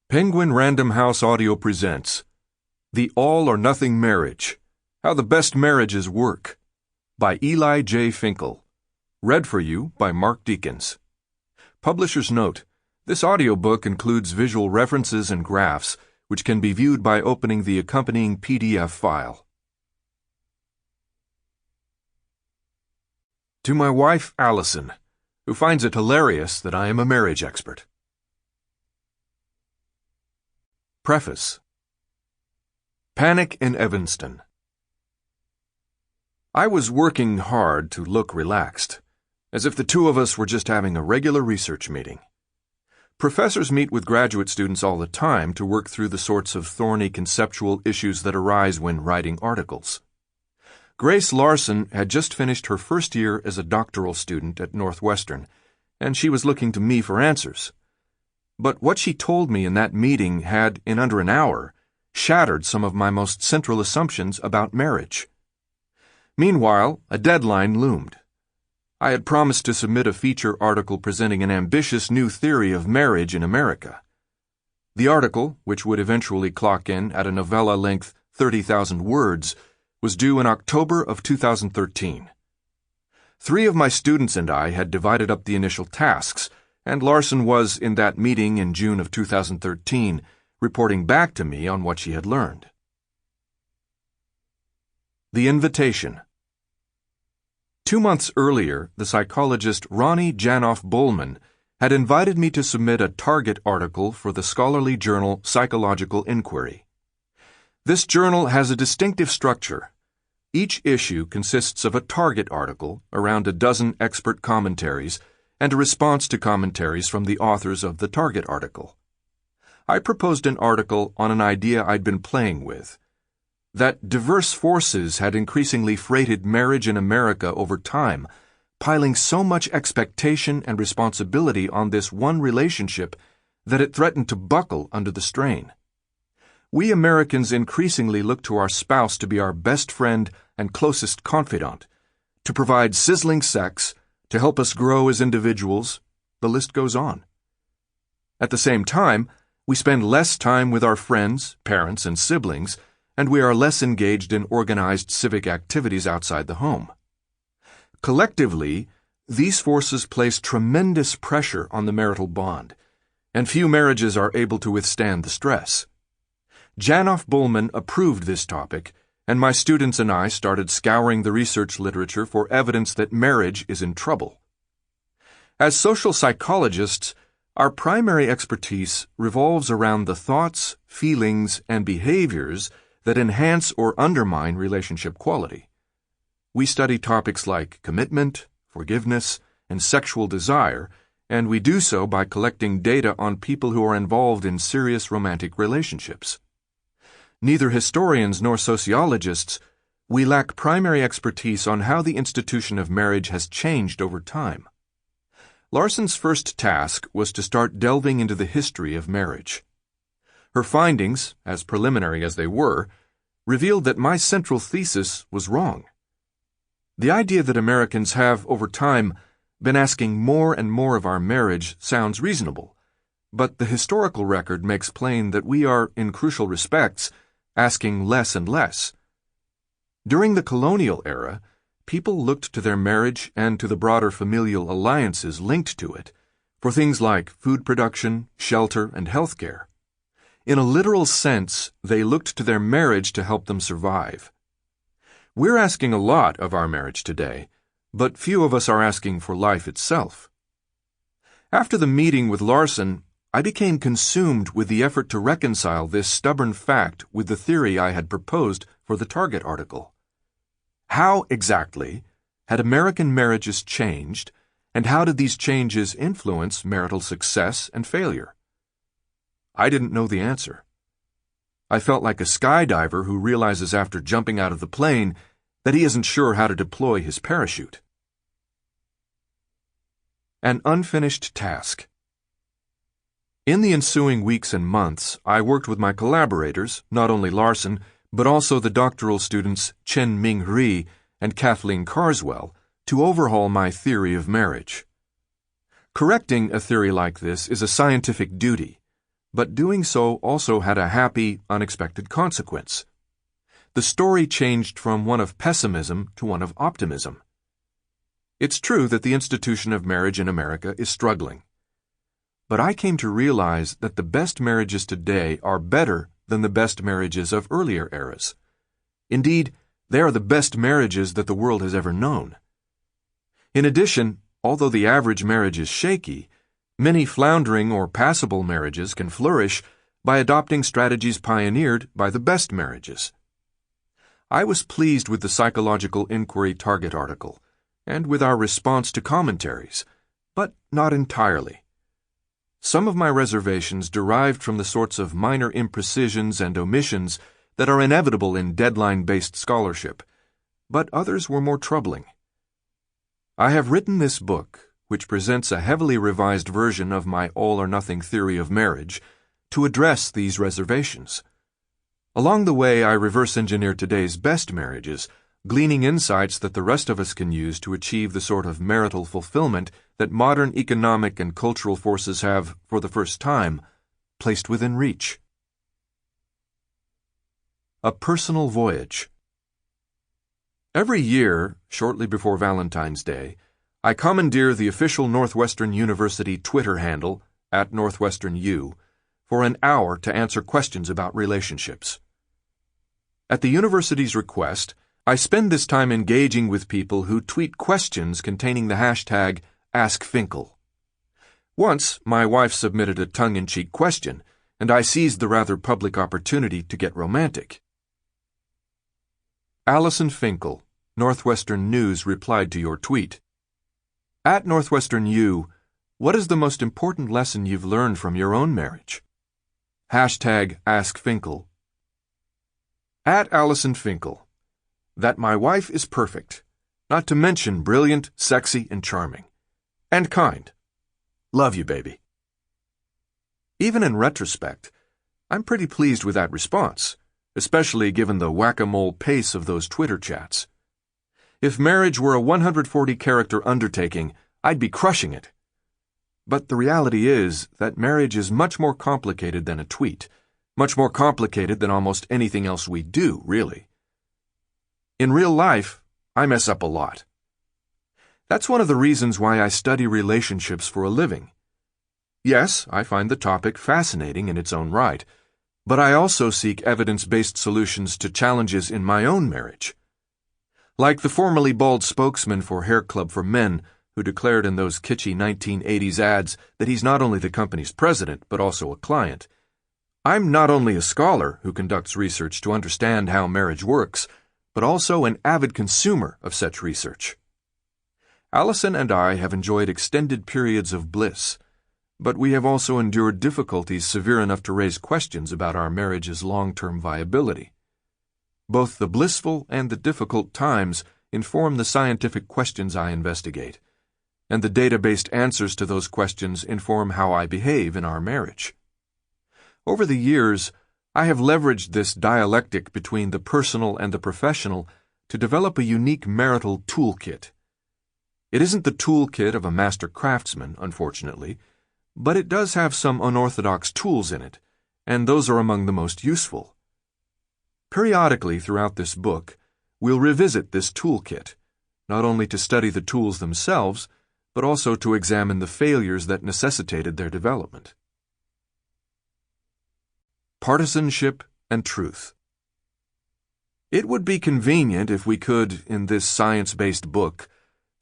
Penguin Random House Audio presents The All or Nothing Marriage, How the Best Marriages Work, by Eli J Finkel. Read for you by Mark Deakins. Publisher's note: this audiobook includes visual references and graphs, which can be viewed by opening the accompanying PDF file. To my wife, Allison, who finds it hilarious that I am a marriage expert. Preface. Panic in Evanston. I was working hard to look relaxed, as if the two of us were just having a regular research meeting. Professors meet with graduate students all the time to work through the sorts of thorny conceptual issues that arise when writing articles. Grace Larson had just finished her first year as a doctoral student at Northwestern, and she was looking to me for answers. But what she told me in that meeting had, in under an hour, shattered some of my most central assumptions about marriage. Meanwhile, a deadline loomed. I had promised to submit a feature article presenting an ambitious new theory of marriage in America. The article, which would eventually clock in at a novella-length 30,000 words, was due in October of 2013. 3 of my students and I had divided up the initial tasks, and Larson was, in that meeting in June of 2013, reporting back to me on what she had learned. The Invitation. 2 months earlier, the psychologist Ronnie Janoff-Bullman had invited me to submit a target article for the scholarly journal Psychological Inquiry. This journal has a distinctive structure. Each issue consists of a target article, around a dozen expert commentaries, and a response to commentaries from the authors of the target article. I proposed an article on an idea I'd been playing with: that diverse forces had increasingly freighted marriage in America over time, piling so much expectation and responsibility on this one relationship that it threatened to buckle under the strain. We Americans increasingly look to our spouse to be our best friend and closest confidant, to provide sizzling sex, to help us grow as individuals. The list goes on. At the same time, we spend less time with our friends, parents, and siblings, and we are less engaged in organized civic activities outside the home. Collectively, these forces place tremendous pressure on the marital bond, and few marriages are able to withstand the stress. Janoff-Bullman approved this topic, and my students and I started scouring the research literature for evidence that marriage is in trouble. As social psychologists, our primary expertise revolves around the thoughts, feelings, and behaviors that enhance or undermine relationship quality. We study topics like commitment, forgiveness, and sexual desire, and we do so by collecting data on people who are involved in serious romantic relationships. Neither historians nor sociologists, we lack primary expertise on how the institution of marriage has changed over time. Larson's first task was to start delving into the history of marriage. Her findings, as preliminary as they were, revealed that my central thesis was wrong. The idea that Americans have, over time, been asking more and more of our marriage sounds reasonable, but the historical record makes plain that we are, in crucial respects, asking less and less. During the colonial era, people looked to their marriage and to the broader familial alliances linked to it for things like food production, shelter, and health care. In a literal sense, they looked to their marriage to help them survive. We're asking a lot of our marriage today, but few of us are asking for life itself. After the meeting with Larson, I became consumed with the effort to reconcile this stubborn fact with the theory I had proposed for the target article. How exactly had American marriages changed, and how did these changes influence marital success and failure? I didn't know the answer. I felt like a skydiver who realizes after jumping out of the plane that he isn't sure how to deploy his parachute. An unfinished task. In the ensuing weeks and months, I worked with my collaborators, not only Larson, but also the doctoral students Chen Ming Ri and Kathleen Carswell, to overhaul my theory of marriage. Correcting a theory like this is a scientific duty, but doing so also had a happy, unexpected consequence. The story changed from one of pessimism to one of optimism. It's true that the institution of marriage in America is struggling. But I came to realize that the best marriages today are better than the best marriages of earlier eras. Indeed, they are the best marriages that the world has ever known. In addition, although the average marriage is shaky, many floundering or passable marriages can flourish by adopting strategies pioneered by the best marriages. I was pleased with the Psychological Inquiry Target article, and with our response to commentaries, but not entirely. Some of my reservations derived from the sorts of minor imprecisions and omissions that are inevitable in deadline-based scholarship, but others were more troubling. I have written this book, which presents a heavily revised version of my all-or-nothing theory of marriage, to address these reservations. Along the way, I reverse-engineer today's best marriages, gleaning insights that the rest of us can use to achieve the sort of marital fulfillment that modern economic and cultural forces have, for the first time, placed within reach. A Personal Voyage. Every year, shortly before Valentine's Day, I commandeer the official Northwestern University Twitter handle, @NorthwesternU, for an hour to answer questions about relationships. At the university's request, I spend this time engaging with people who tweet questions containing the hashtag #AskFinkel. Once, my wife submitted a tongue-in-cheek question, and I seized the rather public opportunity to get romantic. Allison Finkel, Northwestern News, replied to your tweet. @NorthwesternU, what is the most important lesson you've learned from your own marriage? #AskFinkel. @Allison Finkel, that my wife is perfect, not to mention brilliant, sexy, and charming. And kind. Love you, baby. Even in retrospect, I'm pretty pleased with that response, especially given the whack-a-mole pace of those Twitter chats. If marriage were a 140-character undertaking, I'd be crushing it. But the reality is that marriage is much more complicated than a tweet, much more complicated than almost anything else we do, really. In real life, I mess up a lot. That's one of the reasons why I study relationships for a living. Yes, I find the topic fascinating in its own right, but I also seek evidence-based solutions to challenges in my own marriage. Like the formerly bald spokesman for Hair Club for Men, who declared in those kitschy 1980s ads that he's not only the company's president, but also a client. I'm not only a scholar who conducts research to understand how marriage works, but also an avid consumer of such research. Allison and I have enjoyed extended periods of bliss, but we have also endured difficulties severe enough to raise questions about our marriage's long-term viability. Both the blissful and the difficult times inform the scientific questions I investigate, and the data-based answers to those questions inform how I behave in our marriage. Over the years, I have leveraged this dialectic between the personal and the professional to develop a unique marital toolkit. It isn't the toolkit of a master craftsman, unfortunately, but it does have some unorthodox tools in it, and those are among the most useful. Periodically throughout this book, we'll revisit this toolkit, not only to study the tools themselves, but also to examine the failures that necessitated their development. Partisanship and Truth. It would be convenient if we could, in this science-based book,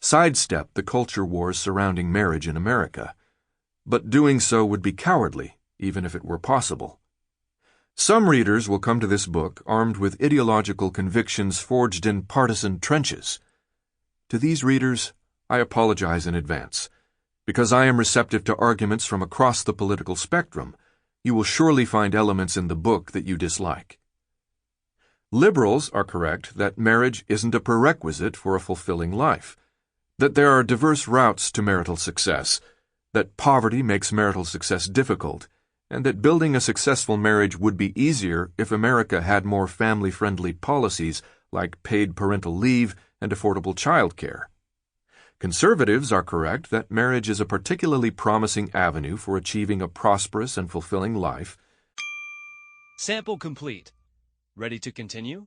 sidestep the culture wars surrounding marriage in America, but doing so would be cowardly, even if it were possible. Some readers will come to this book armed with ideological convictions forged in partisan trenches. To these readers, I apologize in advance. Because I am receptive to arguments from across the political spectrum, you will surely find elements in the book that you dislike. Liberals are correct that marriage isn't a prerequisite for a fulfilling life, that there are diverse routes to marital success, that poverty makes marital success difficult, and that building a successful marriage would be easier if America had more family-friendly policies like paid parental leave and affordable child care. Conservatives are correct that marriage is a particularly promising avenue for achieving a prosperous and fulfilling life. Sample complete. Ready to continue?